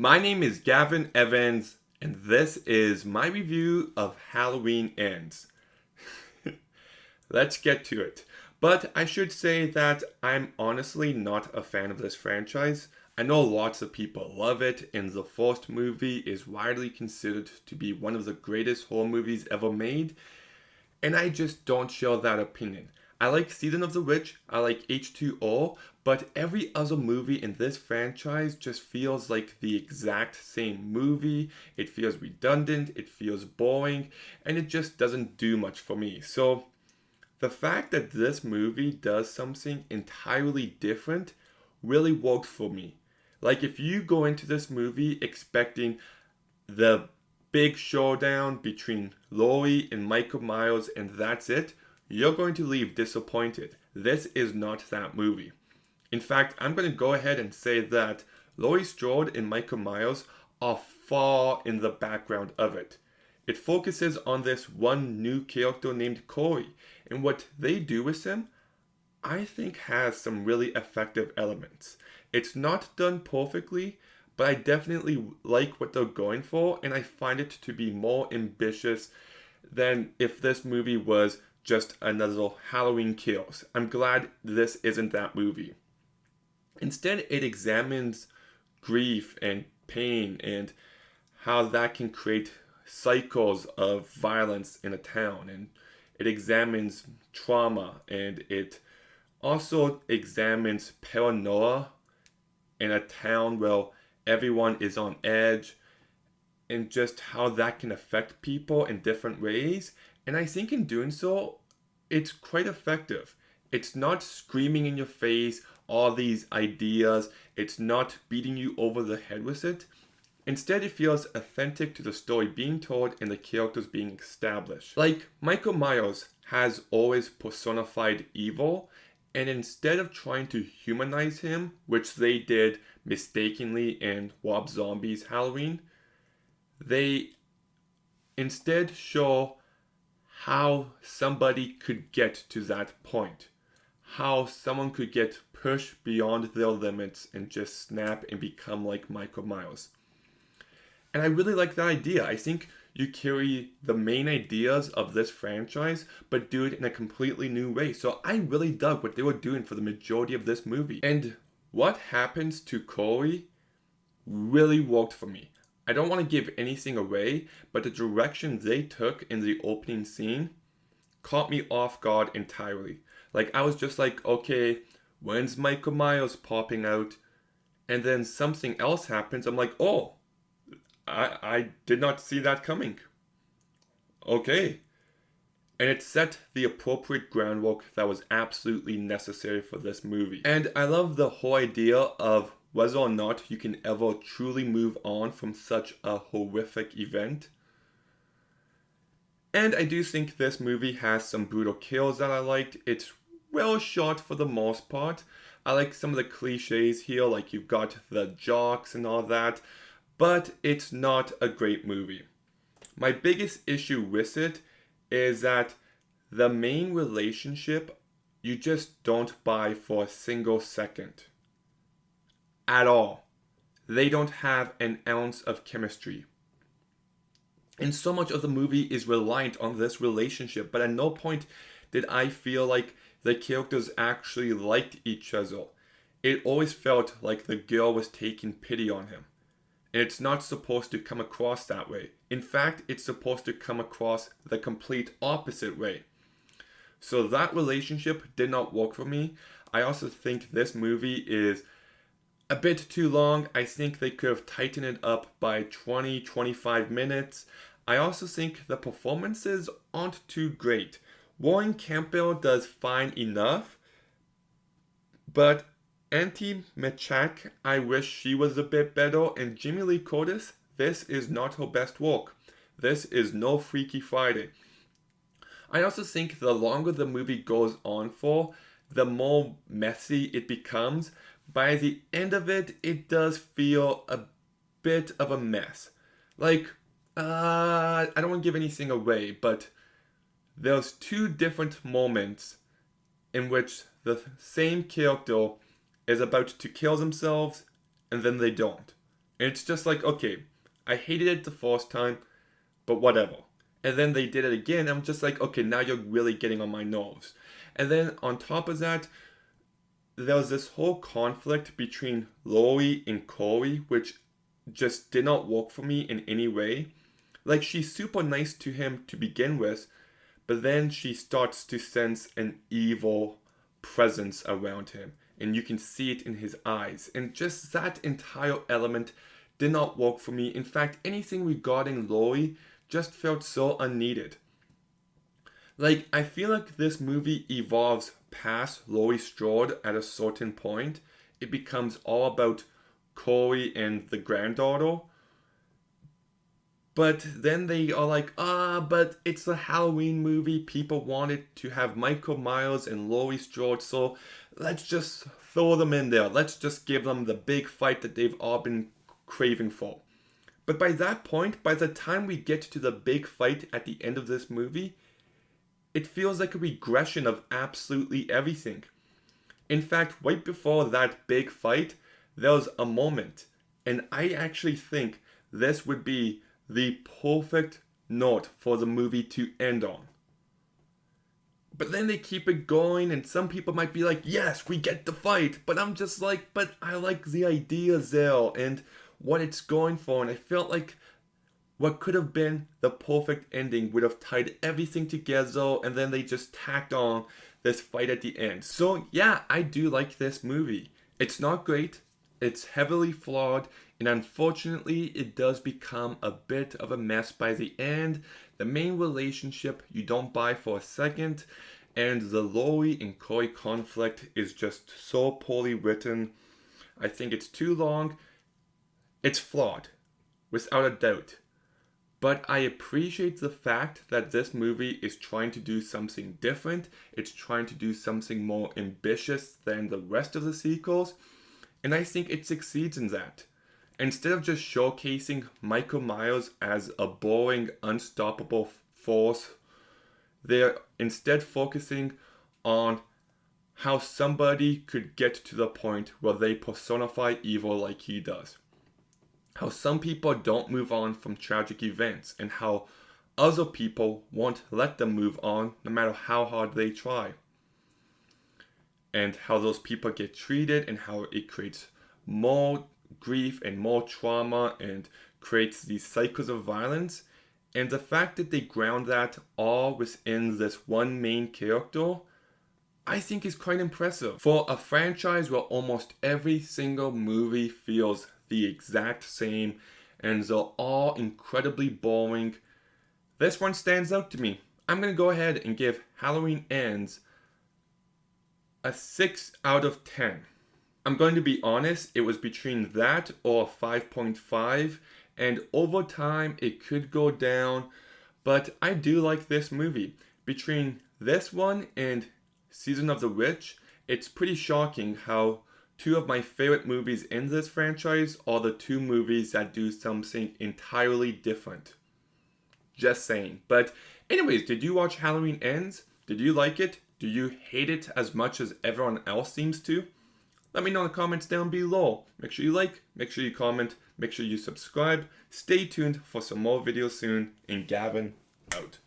My name is Gavin Evans, and this is my review of Halloween Ends. Let's get to it. But I should say that I'm honestly not a fan of this franchise. I know lots of people love it, and the first movie is widely considered to be one of the greatest horror movies ever made, and I just don't share that opinion. I like Season of the Witch, I like H2O, but every other movie in this franchise just feels like the exact same movie. It feels redundant, it feels boring, and it just doesn't do much for me. So, the fact that this movie does something entirely different really worked for me. Like, if you go into this movie expecting the big showdown between Laurie and Michael Myers and that's it, you're going to leave disappointed. This is not that movie. In fact, I'm going to go ahead and say that Laurie Strode and Michael Myers are far in the background of it. It focuses on this one new character named Corey, and what they do with him, I think, has some really effective elements. It's not done perfectly, but I definitely like what they're going for, and I find it to be more ambitious than if this movie was just another Halloween Kills. I'm glad this isn't that movie. Instead, it examines grief and pain and how that can create cycles of violence in a town. And it examines trauma, and it also examines paranoia in a town where everyone is on edge, and just how that can affect people in different ways. And I think in doing so, it's quite effective. It's not screaming in your face all these ideas, it's not beating you over the head with it. Instead, it feels authentic to the story being told and the characters being established. Like, Michael Myers has always personified evil, and instead of trying to humanize him, which they did mistakenly in Rob Zombie's Halloween, they instead show how somebody could get to that point. How someone could get pushed beyond their limits and just snap and become like Michael Myers. And I really like that idea. I think you carry the main ideas of this franchise, but do it in a completely new way. So I really dug what they were doing for the majority of this movie. And what happens to Corey really worked for me. I don't want to give anything away, but the direction they took in the opening scene caught me off guard entirely. Like, I was just like, okay, when's Michael Myers popping out? And then something else happens. I'm like, oh, I did not see that coming. Okay. And it set the appropriate groundwork that was absolutely necessary for this movie. And I love the whole idea of whether or not you can ever truly move on from such a horrific event. And I do think this movie has some brutal kills that I liked. It's well shot for the most part. I like some of the cliches here, like you've got the jocks and all that, but it's not a great movie. My biggest issue with it is that the main relationship you just don't buy for a single second. At all. They don't have an ounce of chemistry. And so much of the movie is reliant on this relationship, but at no point did I feel like the characters actually liked each other. It always felt like the girl was taking pity on him. And it's not supposed to come across that way. In fact, it's supposed to come across the complete opposite way. So that relationship did not work for me. I also think this movie is a bit too long. I think they could have tightened it up by 20-25 minutes. I also think the performances aren't too great. Warren Campbell does fine enough, but Auntie Mechak, I wish she was a bit better, and Jimmy Lee Curtis, this is not her best work. This is no Freaky Friday. I also think the longer the movie goes on for, the more messy it becomes. By the end of it, it does feel a bit of a mess. Like, I don't want to give anything away, but there's two different moments in which the same character is about to kill themselves and then they don't. And it's just like, okay, I hated it the first time, but whatever. And then they did it again. I'm just like, okay, now you're really getting on my nerves. And then on top of that, there was this whole conflict between Lori and Corey, which just did not work for me in any way. Like, she's super nice to him to begin with, but then she starts to sense an evil presence around him, and you can see it in his eyes. And just that entire element did not work for me. In fact, anything regarding Lori just felt so unneeded. Like, I feel like this movie evolves past Laurie Strode at a certain point. It becomes all about Corey and the granddaughter. But then they are like, but it's a Halloween movie. People wanted to have Michael Myers and Laurie Strode, so let's just throw them in there. Let's just give them the big fight that they've all been craving for. But by that point, by the time we get to the big fight at the end of this movie, it feels like a regression of absolutely everything. In fact, right before that big fight, there was a moment, and I actually think this would be the perfect note for the movie to end on. But then they keep it going, and some people might be like, yes, we get the fight. But I'm just like, but I like the ideas there and what it's going for. And I felt like what could have been the perfect ending would have tied everything together, and then they just tacked on this fight at the end. So yeah, I do like this movie. It's not great. It's heavily flawed, and unfortunately, it does become a bit of a mess by the end. The main relationship you don't buy for a second, and the Laurie and Corey conflict is just so poorly written. I think it's too long. It's flawed, without a doubt. But I appreciate the fact that this movie is trying to do something different. It's trying to do something more ambitious than the rest of the sequels. And I think it succeeds in that. Instead of just showcasing Michael Myers as a boring, unstoppable force, they're instead focusing on how somebody could get to the point where they personify evil like he does. How some people don't move on from tragic events, and how other people won't let them move on no matter how hard they try. And how those people get treated, and how it creates more grief and more trauma and creates these cycles of violence. And the fact that they ground that all within this one main character, I think is quite impressive. For a franchise where almost every single movie feels the exact same and they're all incredibly boring, this one stands out to me. I'm going to go ahead and give Halloween Ends a 6 out of 10. I'm going to be honest, it was between that or 5.5, and over time it could go down, but I do like this movie. Between this one and Season of the Witch, it's pretty shocking how two of my favorite movies in this franchise are the two movies that do something entirely different. Just saying. But anyways, did you watch Halloween Ends? Did you like it? Do you hate it as much as everyone else seems to? Let me know in the comments down below. Make sure you like, make sure you comment, make sure you subscribe. Stay tuned for some more videos soon, and Gavin out.